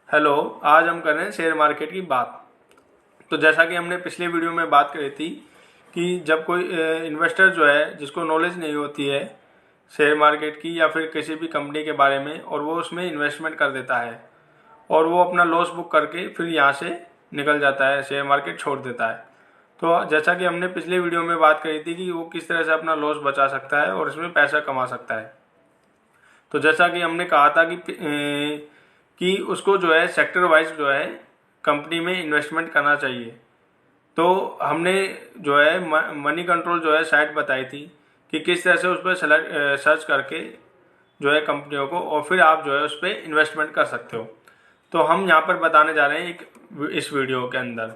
Hello. आज हम कर रहे हैं शेयर मार्केट की बात। तो जैसा कि हमने पिछले वीडियो में बात करी थी कि जब कोई इन्वेस्टर जो है जिसको नॉलेज नहीं होती है शेयर मार्केट की या फिर किसी भी कंपनी के बारे में और वो उसमें इन्वेस्टमेंट कर देता है और वो अपना लॉस बुक करके फिर यहाँ से निकल जाता है, शेयर मार्केट छोड़ देता है। तो जैसा कि हमने पिछले वीडियो में बात करी थी कि वो किस तरह से अपना लॉस बचा सकता है और इसमें पैसा कमा सकता है। तो जैसा कि हमने कहा था कि उसको जो है सेक्टर वाइज जो है कंपनी में इन्वेस्टमेंट करना चाहिए। तो हमने जो है मनी कंट्रोल जो है साइट बताई थी कि किस तरह से उस पर सर्च करके जो है कंपनियों को और फिर आप जो है उस पर इन्वेस्टमेंट कर सकते हो। तो हम यहाँ पर बताने जा रहे हैं इस वीडियो के अंदर।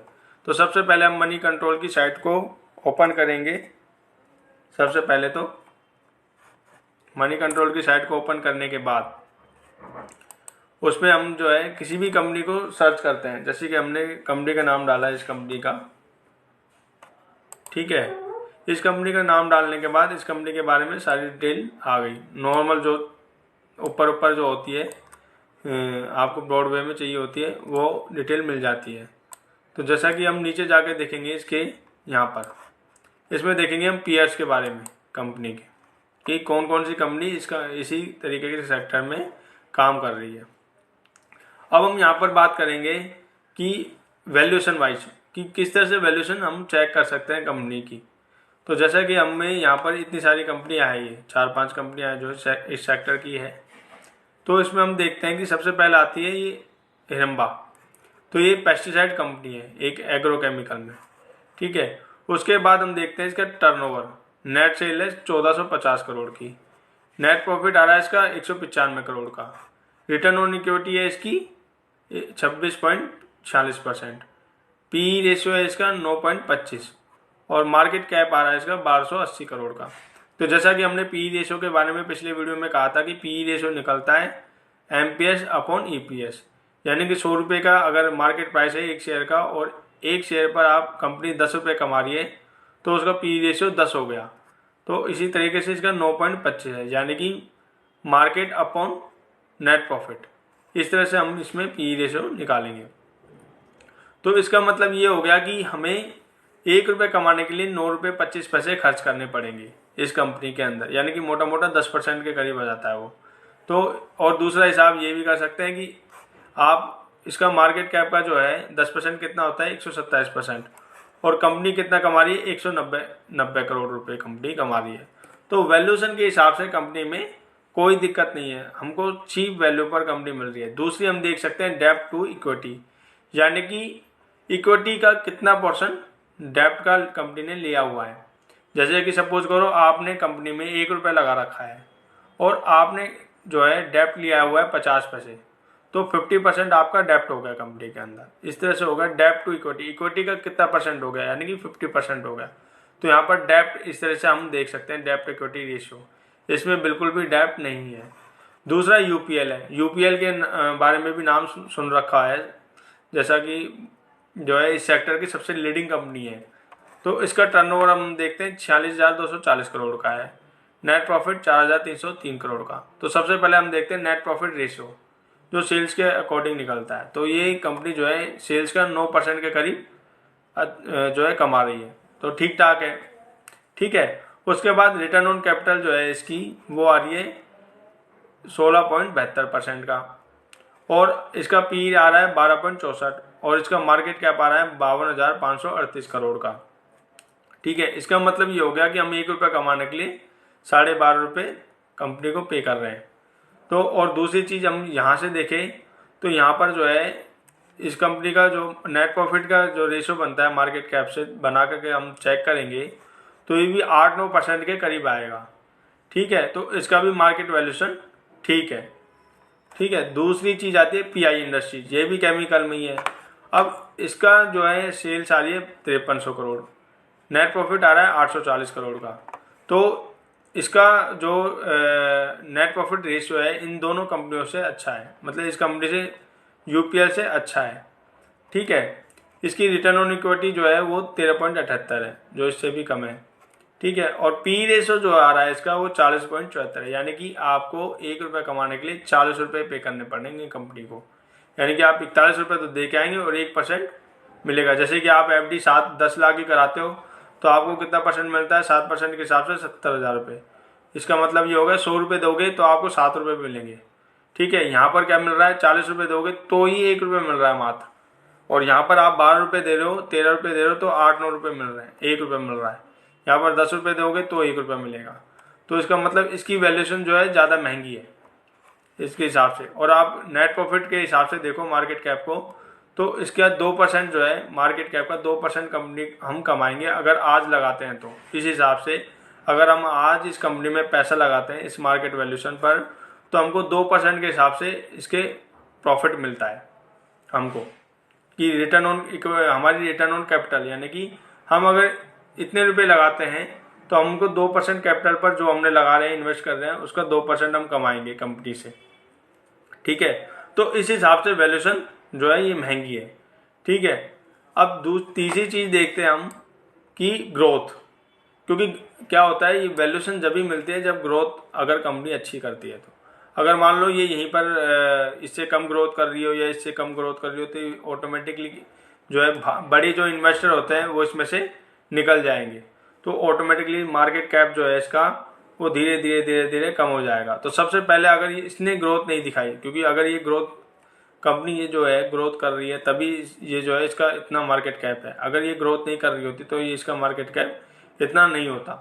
तो सबसे पहले हम मनी कंट्रोल की साइट को ओपन करेंगे। सबसे पहले तो मनी कंट्रोल की साइट को ओपन करने के बाद उसमें हम जो है किसी भी कंपनी को सर्च करते हैं। जैसे कि हमने कंपनी का नाम डाला है इस कंपनी का, ठीक है। इस कंपनी का नाम डालने के बाद इस कंपनी के बारे में सारी डिटेल आ गई। नॉर्मल जो ऊपर ऊपर जो होती है आपको ब्रॉडवे में चाहिए होती है वो डिटेल मिल जाती है। तो जैसा कि हम नीचे जाके देखेंगे इसके यहाँ पर इसमें देखेंगे हम पीयर्स के बारे में कंपनी के कि कौन कौन सी कंपनी इसका इसी तरीके के सेक्टर में काम कर रही है। अब हम यहाँ पर बात करेंगे कि वैल्यूएशन वाइज कि किस तरह से वैल्यूएशन हम चेक कर सकते हैं कंपनी की। तो जैसा कि हमें यहाँ पर इतनी सारी कंपनियाँ हैं, ये 4-5 कंपनियाँ हैं जो इस सेक्टर की है। तो इसमें हम देखते हैं कि सबसे पहले आती है ये हिरम्बा। तो ये पेस्टिसाइड कंपनी है एक एग्रोकेमिकल में, ठीक है। उसके बाद हम देखते हैं इसका टर्नओवर। नेट सेल है 1450 करोड़ की। नेट प्रॉफिट आ रहा है इसका 195 करोड़ का। रिटर्न ऑन इक्विटी है इसकी 26.46%। पी रेशियो है इसका 9.25 और मार्केट कैप आ रहा है इसका 1280 करोड़ का। तो जैसा कि हमने पी रेशियो के बारे में पिछले वीडियो में कहा था कि पी रेशियो निकलता है एमपीएस अपॉन ईपीएस, यानी कि 100 रुपये का अगर मार्केट प्राइस है एक शेयर का और एक शेयर पर आप कंपनी 10 रुपये कमा रही है तो उसका पी रेशियो 10 हो गया। तो इसी तरीके से इसका 9.25 है, यानी कि मार्केट अपॉन नेट प्रॉफिट। इस तरह से हम इसमें पी रेशियो निकालेंगे। तो इसका मतलब ये हो गया कि हमें 1 रुपये कमाने के लिए 9 रुपये 25 पैसे खर्च करने पड़ेंगे इस कंपनी के अंदर, यानी कि मोटा मोटा 10% के करीब आ जाता है वो। तो और दूसरा हिसाब ये भी कर सकते हैं कि आप इसका मार्केट कैप का जो है 10% कितना होता है 127% और कंपनी कितना कमा रही है 190 करोड़ रुपए कंपनी कमा रही है। तो वैल्यूएशन के हिसाब से कंपनी में कोई दिक्कत नहीं है, हमको चीप वैल्यू पर कंपनी मिल रही है। दूसरी हम देख सकते हैं डेप्ट टू इक्विटी, यानी कि इक्विटी का कितना पोर्शन डेप्ट का कंपनी ने लिया हुआ है। जैसे कि सपोज करो आपने कंपनी में 1 रुपये लगा रखा है और आपने जो है डेप्ट लिया हुआ है 50 पैसे, तो 50% आपका डेप्ट हो गया कंपनी के अंदर। इस तरह से हो गया डेप्ट टू इक्विटी। इक्विटी का कितना परसेंट हो गया, यानी कि 50% हो गया। तो यहाँ पर डेप्ट इस तरह से हम देख सकते हैं डेप्ट इक्विटी रेशियो, इसमें बिल्कुल भी डेप्ट नहीं है। दूसरा यूपीएल है। यूपीएल के बारे में भी नाम सुन रखा है, जैसा कि जो है इस सेक्टर की सबसे लीडिंग कंपनी है। तो इसका टर्नओवर हम देखते हैं 46,240 करोड़ का है। नेट प्रॉफिट 4,303 करोड़ का। तो सबसे पहले हम देखते हैं नेट प्रॉफिट रेशियो जो सेल्स के अकॉर्डिंग निकलता है। तो ये कंपनी जो है सेल्स का 9% के करीब जो है कमा रही है, तो ठीक ठाक है, ठीक है। उसके बाद रिटर्न ऑन कैपिटल जो है इसकी वो आ रही है 16.72% का और इसका पी आ रहा है 12.64 और इसका मार्केट कैप आ रहा है 52,538 करोड़ का, ठीक है। इसका मतलब ये हो गया कि हम 1 रुपये कमाने के लिए 12.5 रुपये कंपनी को पे कर रहे हैं। तो और दूसरी चीज़ हम यहाँ से देखें तो यहाँ पर जो है इस कंपनी का जो नेट प्रॉफिट का जो रेशो बनता है मार्केट कैप से बना करके हम चेक करेंगे तो ये भी 8-9% के करीब आएगा, ठीक है। तो इसका भी मार्केट वैल्यूएशन ठीक है, ठीक है। दूसरी चीज़ आती है पीआई इंडस्ट्रीज, ये भी केमिकल में ही है। अब इसका जो है सेल्स आ रही है 5300 करोड़, नेट प्रॉफिट आ रहा है 840 करोड़ का। तो इसका जो नेट प्रॉफिट रेशियो है इन दोनों कंपनियों से अच्छा है, मतलब इस कंपनी से यूपीएल से अच्छा है, ठीक है। इसकी रिटर्न ऑन इक्विटी जो है वो 13.78 है, जो इससे भी कम है, ठीक है। और पी रेशो जो आ रहा है इसका वो 40.74 है, यानी कि आपको 1 रुपये कमाने के लिए 40 रुपये पे करने पड़ेंगे कंपनी को। यानी कि आप 41 रुपये तो दे के आएंगे और 1% मिलेगा। जैसे कि आप FD 10 लाख की कराते हो तो आपको कितना परसेंट मिलता है, 7% के हिसाब से 70,000 रुपये। इसका मतलब ये होगा 100 रुपये दोगे तो आपको 7 रुपये मिलेंगे। ठीक है, यहाँ पर क्या मिल रहा है, 40 रुपये दोगे तो ही 1 रुपये मिल रहा है मात्र, और यहाँ पर आप 12 रुपये दे रहे हो, 13 रुपये दे रहे हो तो 8-9 रुपये मिल रहे हैं, 1 रुपये मिल रहा है। यहाँ पर 10 रुपये दोगे तो 1 रुपये मिलेगा। तो इसका मतलब इसकी वैल्यूएशन जो है ज़्यादा महंगी है इसके हिसाब से। और आप नेट प्रॉफिट के हिसाब से देखो मार्केट कैप को, तो इसका 2% जो है मार्केट कैप का 2% कंपनी हम कमाएंगे अगर आज लगाते हैं। तो इस हिसाब से अगर हम आज इस कंपनी में पैसा लगाते हैं इस मार्केट वैल्यूएशन पर, तो हमको 2% के हिसाब से इसके प्रॉफिट मिलता है हमको, कि रिटर्न ऑन हमारी रिटर्न ऑन कैपिटल, यानी कि हम अगर इतने रुपए लगाते हैं तो हमको 2% कैपिटल पर जो हमने लगा रहे हैं, इन्वेस्ट कर रहे हैं, उसका 2% हम कमाएंगे कंपनी से। ठीक है, तो इस हिसाब से वैल्यूएशन जो है ये महंगी है। ठीक है, अब तीसरी चीज़ देखते हैं हम कि ग्रोथ, क्योंकि क्या होता है ये वैल्यूएशन जब भी मिलती है जब ग्रोथ अगर कंपनी अच्छी करती है। तो अगर मान लो ये यहीं पर इससे कम ग्रोथ कर रही हो या इससे कम ग्रोथ कर रही हो तो ऑटोमेटिकली जो है बड़े जो इन्वेस्टर होते हैं वो इसमें से निकल जाएंगे, तो ऑटोमेटिकली मार्केट कैप जो है इसका वो धीरे धीरे कम हो जाएगा। तो सबसे पहले अगर इसने ग्रोथ नहीं दिखाई, क्योंकि अगर ये ग्रोथ कंपनी ये जो है ग्रोथ कर रही है तभी ये जो है इसका इतना मार्केट कैप है, अगर ये ग्रोथ नहीं कर रही होती तो ये इसका मार्केट कैप इतना नहीं होता।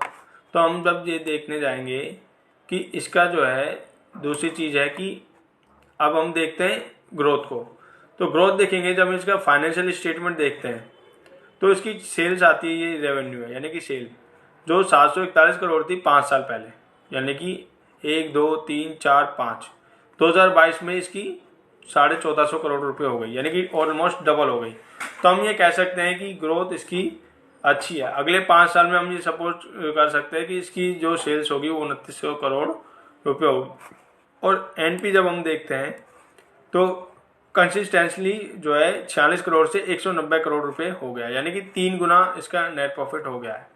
तो हम जब ये देखने जाएंगे कि इसका जो है दूसरी चीज़ है कि अब हम देखते हैं ग्रोथ को, तो ग्रोथ देखेंगे जब इसका फाइनेंशियल स्टेटमेंट देखते हैं तो इसकी सेल्स आती है, ये रेवेन्यू है यानी कि सेल जो 741 करोड़ थी 5 साल पहले, यानी कि 1 2 3 4 5 2022 में इसकी 1450 करोड़ रुपए हो गई, यानी कि ऑलमोस्ट डबल हो गई। तो हम ये कह सकते हैं कि ग्रोथ इसकी अच्छी है। अगले 5 साल में हम ये सपोज कर सकते हैं कि इसकी जो सेल्स होगी वो 2900 करोड़ रुपये होगी। और NP जब हम देखते हैं तो कंसिस्टेंटली जो है 46 करोड़ से 190 करोड़ रुपए हो गया, यानी कि 3 गुना इसका नेट प्रॉफिट हो गया है।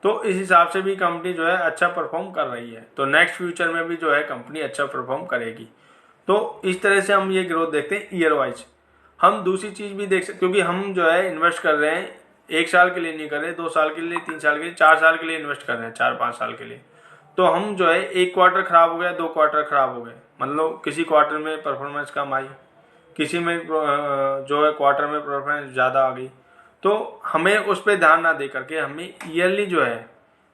तो इस हिसाब से भी कंपनी जो है अच्छा परफॉर्म कर रही है, तो नेक्स्ट फ्यूचर में भी जो है कंपनी अच्छा परफॉर्म करेगी। तो इस तरह से हम ये ग्रोथ देखते हैं ईयर वाइज। हम दूसरी चीज़ भी देख सकते, क्योंकि हम जो है इन्वेस्ट कर रहे हैं 1 साल के लिए नहीं कर रहे, 2 साल के लिए, 3 साल के लिए, 4 साल के लिए इन्वेस्ट कर रहे हैं, 4-5 साल के लिए। तो हम जो है 1 क्वार्टर खराब हो गया, 2 क्वार्टर खराब हो गए, मतलब किसी क्वार्टर में परफॉर्मेंस कम आई, किसी में जो है क्वार्टर में परफॉर्मेंस ज़्यादा आ गई, तो हमें उस पर ध्यान ना दे करके हमें ईयरली जो है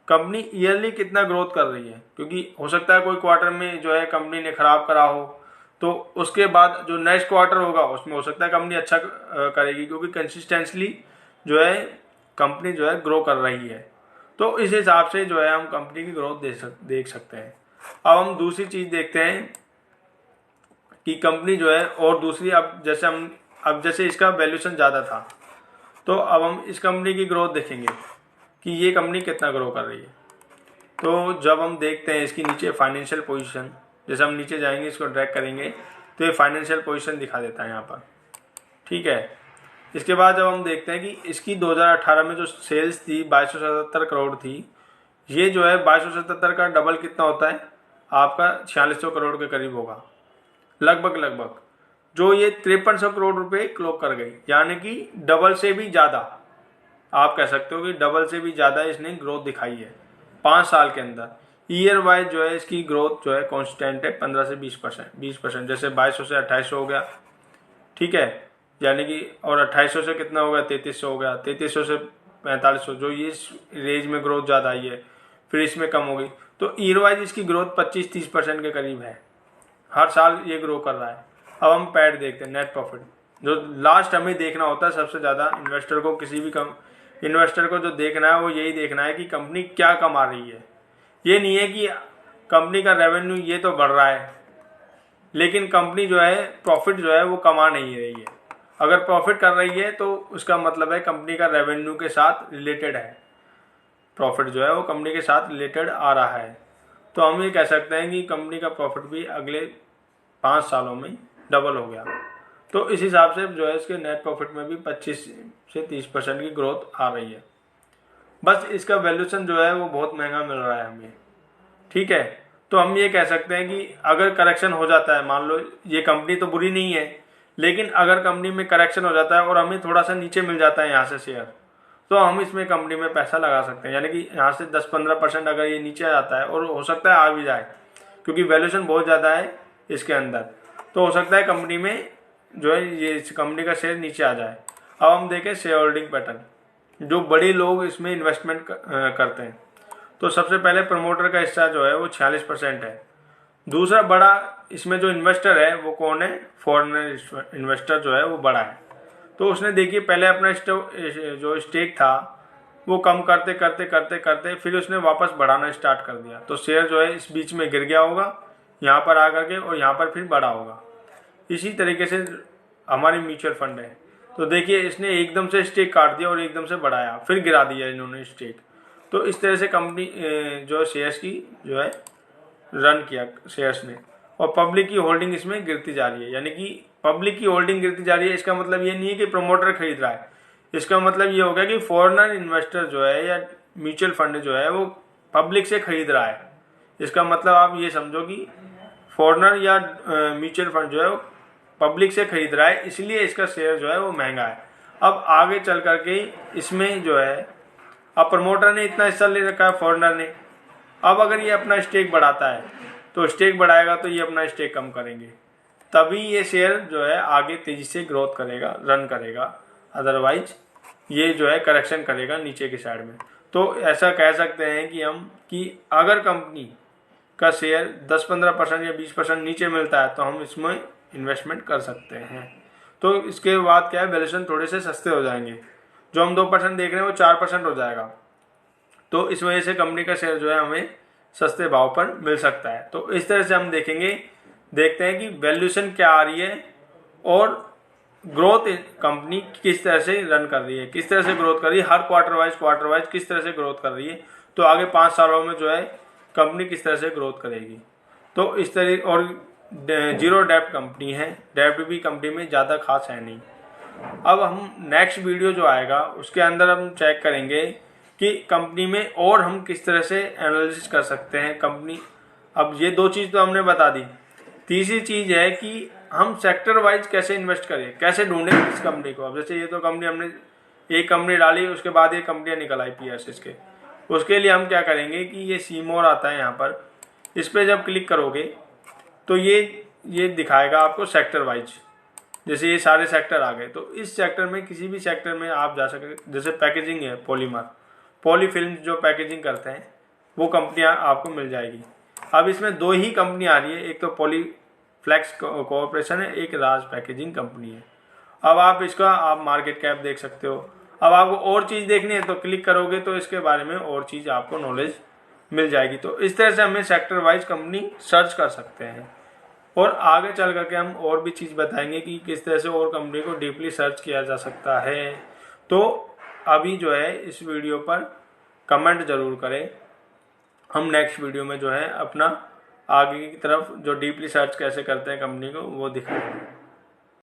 कंपनी ईयरली कितना ग्रोथ कर रही है, क्योंकि हो सकता है कोई क्वार्टर में जो है कंपनी ने खराब करा हो तो उसके बाद जो नेक्स्ट क्वार्टर होगा उसमें हो सकता है कंपनी अच्छा करेगी, क्योंकि कंसिस्टेंटली जो है कंपनी जो है ग्रो कर रही है। तो इस हिसाब से जो है हम कंपनी की ग्रोथ देख सकते हैं। अब हम दूसरी चीज़ देखते हैं कि कंपनी जो है, और दूसरी अब जैसे इसका वैल्यूएशन ज़्यादा था तो अब हम इस कंपनी की ग्रोथ देखेंगे कि ये कंपनी कितना ग्रो कर रही है। तो जब हम देखते हैं इसकी नीचे फाइनेंशियल पोजीशन, जैसे हम नीचे जाएंगे इसको ड्रैग करेंगे तो ये फाइनेंशियल पोजीशन दिखा देता है यहाँ पर। ठीक है, इसके बाद जब हम देखते हैं कि इसकी 2018 में जो सेल्स थी 2277 करोड़ थी, ये जो है 2277 का डबल कितना होता है आपका 4600 करोड़ के करीब होगा लगभग, जो ये 5300 करोड़ रुपए क्लोक कर गई, यानी कि डबल से भी ज़्यादा, आप कह सकते हो कि डबल से भी ज़्यादा इसने ग्रोथ दिखाई है 5 साल के अंदर। ईयर वाइज जो है इसकी ग्रोथ जो है कांस्टेंट है 15 से 20%, जैसे 2200 से 2800 हो गया। ठीक है, यानी कि और 2800 से कितना हो गया 3300 हो गया, 3300 से 4500, जो ये रेंज में ग्रोथ ज़्यादा आई है, फिर इसमें कम हो गई। तो ईयर वाइज इसकी ग्रोथ 25-30% के करीब है, हर साल ये ग्रो कर रहा है। अब हम पैड देखते हैं, नेट प्रॉफिट, जो लास्ट हमें देखना होता है सबसे ज़्यादा इन्वेस्टर को, किसी भी इन्वेस्टर को जो देखना है वो यही देखना है कि कंपनी क्या कमा रही है। ये नहीं है कि कंपनी का रेवेन्यू ये तो बढ़ रहा है लेकिन कंपनी जो है प्रॉफिट जो है वो कमा नहीं रही है। अगर प्रॉफिट कर रही है तो उसका मतलब है कंपनी का रेवेन्यू के साथ रिलेटेड है, प्रॉफिट जो है वो कंपनी के साथ रिलेटेड आ रहा है। तो हम ये कह सकते हैं कि कंपनी का प्रॉफिट भी अगले 5 सालों में डबल हो गया। तो इस हिसाब से जो है इसके नेट प्रॉफिट में भी 25 से 30% की ग्रोथ आ रही है। बस इसका वैल्यूएशन जो है वो बहुत महंगा मिल रहा है हमें। ठीक है, तो हम ये कह सकते हैं कि अगर करेक्शन हो जाता है, मान लो ये कंपनी तो बुरी नहीं है लेकिन अगर कंपनी में करेक्शन हो जाता है और हमें थोड़ा सा नीचे मिल जाता है यहाँ से शेयर, तो हम इसमें कंपनी में पैसा लगा सकते हैं। यानी कि यहाँ से 10-15% अगर ये नीचे आ जाता है, और हो सकता है आ भी जाए क्योंकि वैल्यूएशन बहुत ज़्यादा है इसके अंदर, तो हो सकता है कंपनी में जो है ये इस कंपनी का शेयर नीचे आ जाए। अब हम देखें शेयर होल्डिंग पैटर्न, जो बड़े लोग इसमें इन्वेस्टमेंट करते हैं। तो सबसे पहले प्रमोटर का हिस्सा जो है वो 46% है। दूसरा बड़ा इसमें जो इन्वेस्टर है वो कौन है, फॉरेनर इन्वेस्टर जो है वो बड़ा है। तो उसने देखिए पहले अपना जो स्टेक था वो कम करते करते करते करते फिर उसने वापस बढ़ाना स्टार्ट कर दिया। तो शेयर जो है इस बीच में गिर गया होगा यहाँ पर आकर के, और यहाँ पर फिर बढ़ा होगा। इसी तरीके से हमारी म्यूचुअल फंड है। तो देखिए इसने एकदम से स्टेक काट दिया और एकदम से बढ़ाया, फिर गिरा दिया इन्होंने स्टेक। तो इस तरह से कंपनी जो शेयर्स की जो है रन किया शेयर्स ने, और पब्लिक की होल्डिंग इसमें गिरती जा रही है। यानी कि पब्लिक की होल्डिंग गिरती जा रही है, इसका मतलब ये नहीं है कि प्रमोटर खरीद रहा है, इसका मतलब ये हो गया कि फॉरेनर इन्वेस्टर जो है या म्यूचुअल फंड जो है वो पब्लिक से खरीद रहा है। इसका मतलब आप ये समझो कि फॉरेनर या म्यूचुअल फंड जो है वो पब्लिक से खरीद रहा है, इसलिए इसका शेयर जो है वो महंगा है। अब आगे चल करके इसमें जो है अब प्रमोटर ने इतना हिस्सा ले रखा है फॉरेनर ने, अब अगर ये अपना स्टेक बढ़ाता है तो स्टेक बढ़ाएगा तो ये अपना स्टेक कम करेंगे, तभी ये शेयर जो है आगे तेजी से ग्रोथ करेगा, रन करेगा। अदरवाइज ये जो है करेक्शन करेगा नीचे की साइड में। तो ऐसा कह सकते हैं कि हम कि अगर कंपनी का शेयर 10-15% या 20% नीचे मिलता है तो हम इसमें इन्वेस्टमेंट कर सकते हैं। तो इसके बाद क्या है, वैल्यूएशन थोड़े से सस्ते हो जाएंगे। जो हम 2% देख रहे हैं वो 4% हो जाएगा। तो इस वजह से कंपनी का शेयर जो है हमें सस्ते भाव पर मिल सकता है। तो इस तरह से हम देखते हैं कि वैल्यूएशन क्या आ रही है और ग्रोथ कंपनी किस तरह से रन कर रही है, किस तरह से ग्रोथ कर रही है, हर क्वार्टर वाइज किस तरह से ग्रोथ कर रही है। तो आगे 5 सालों में जो है कंपनी किस तरह से ग्रोथ करेगी। तो इस तरह, और जीरो डेब्ट कंपनी है, डेब्ट भी कंपनी में ज़्यादा खास है नहीं। अब हम नेक्स्ट वीडियो जो आएगा उसके अंदर हम चेक करेंगे कि कंपनी में और हम किस तरह से एनालिसिस कर सकते हैं कंपनी। अब ये 2 चीज़ तो हमने बता दी। तीसरी चीज़ है कि हम सेक्टर वाइज कैसे इन्वेस्ट करें, कैसे ढूंढें इस कंपनी को। अब जैसे ये तो कंपनी हमने एक कंपनी डाली, उसके बाद ये कंपनियाँ निकल आई पीएसएस के, उसके लिए हम क्या करेंगे कि ये सी मोर आता है यहाँ पर, इस पर जब क्लिक करोगे तो ये दिखाएगा आपको सेक्टर वाइज। जैसे ये सारे सेक्टर आ गए, तो इस सेक्टर में किसी भी सेक्टर में आप जा सकते। जैसे पैकेजिंग है, पॉलीफिल्म जो पैकेजिंग करते हैं वो कंपनियां आपको मिल जाएगी। अब इसमें 2 ही कंपनी आ रही है, एक तो पॉलीफ्लेक्स कॉर्पोरेशन है, एक राज पैकेजिंग कंपनी है। अब आप मार्केट कैप देख सकते हो। अब आपको और चीज़ देखनी है तो क्लिक करोगे तो इसके बारे में और चीज़ आपको नॉलेज मिल जाएगी। तो इस तरह से हमें सेक्टर वाइज कंपनी सर्च कर सकते हैं, और आगे चल करके हम और भी चीज़ बताएंगे कि किस तरह से और कंपनी को डीपली सर्च किया जा सकता है। तो अभी जो है इस वीडियो पर कमेंट ज़रूर करें, हम नेक्स्ट वीडियो में जो है अपना आगे की तरफ जो डीपली सर्च कैसे करते हैं कंपनी को वो दिखाएंगे।